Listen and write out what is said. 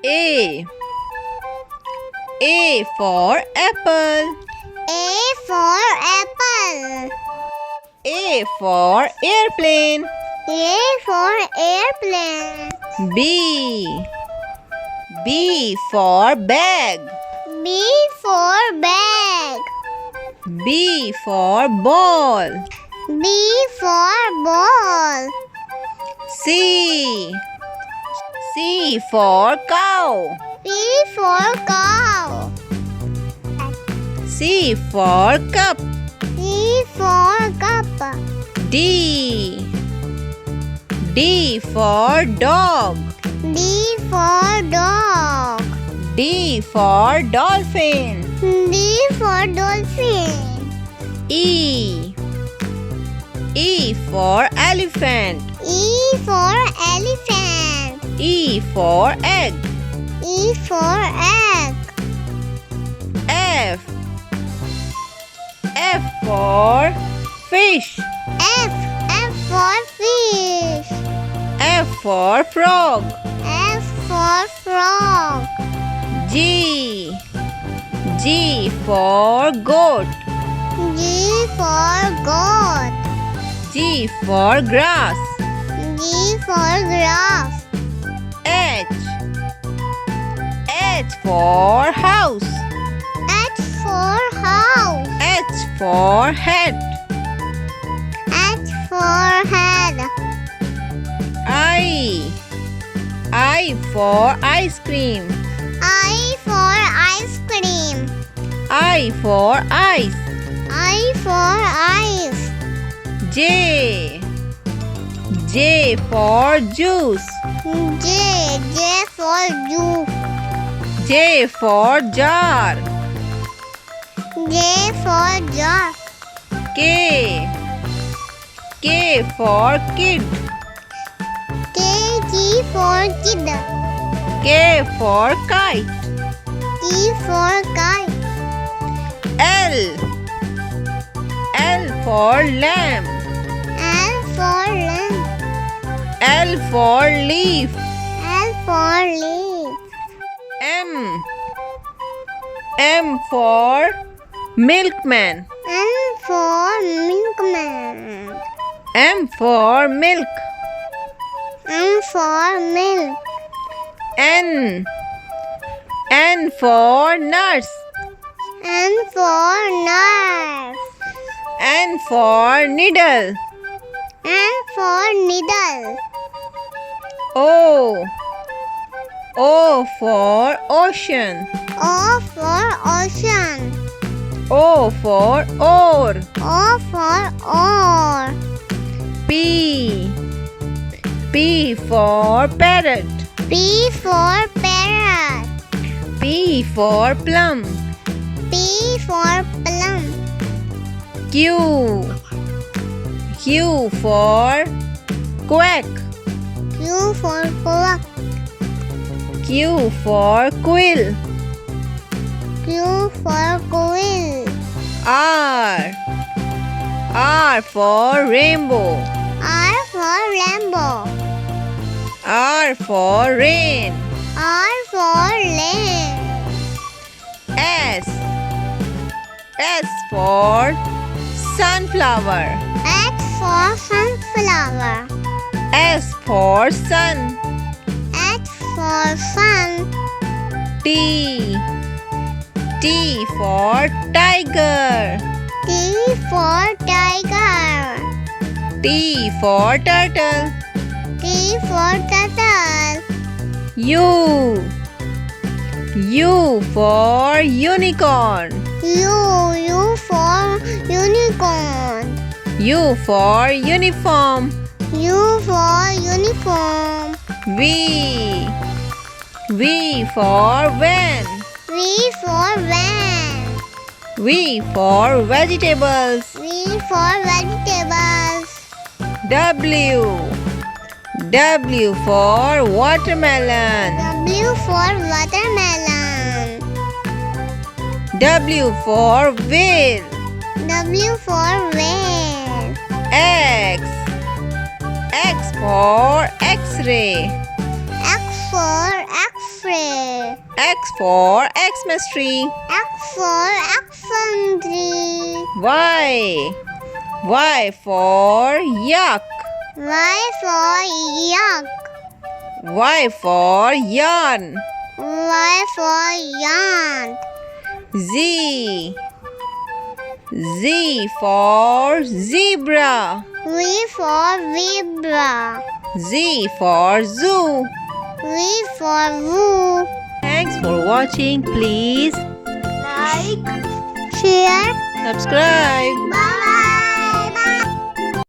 A. A for apple. A for apple. A for airplane. A for airplane. B. B for bag. B for bag. B for ball. B for ball. C. C for cow. C for cow. C for cup. C for cup. D. D for dog. D for dog. D for dolphin. D for dolphin. E. E for elephant. E for elephant. E for egg. E for egg. F. F for fish. F. F for fish. F for frog. F for frog. G. G for goat. G for goat. G for grass. G for grass. H. H for house. H for house. H for hat. H for head. I. I for ice cream. I for ice cream. I for ice. I for ice. J. J for juice. J. J for juice. J for jar. J for jar. K. K for kid. K. K for kid. K for kite. K for kite. L. L for lamb. L for lamb. L for leaf. L for leaf. M. M for milkman. M for milkman. M for milk. M for milk. N. N for nurse. N for nurse. N for needle. N for needle. O. O for ocean. O for ocean. O for oar. O for oar. P. P for parrot. P for parrot. P for plum. P for plum. Q. Q for quack. Q for quack. Q for quill. Q for quill. R. R for rainbow. R for rainbow. R for rain. R for rain. S. S for sunflower. S for sunflower. S for sun. S for sun. T. T for tiger. T for tiger. T for turtle. T for turtle. U. U for unicorn. U for unicorn. U for uniform. U for uniform. V. V for van. V for van. V for vegetables. V for vegetables. W. W for watermelon. W for watermelon. W for whale. W for whale. X. X for X-ray. X for X-ray. X for Xmas tree. X for Xmas tree. Y. Y for yak. Y for yak. Y for yarn. Y for yarn. Z. Z for zebra. V for zebra. Z for zoo. V for zoo. Thanks for watching. Please Like, share, subscribe. bye.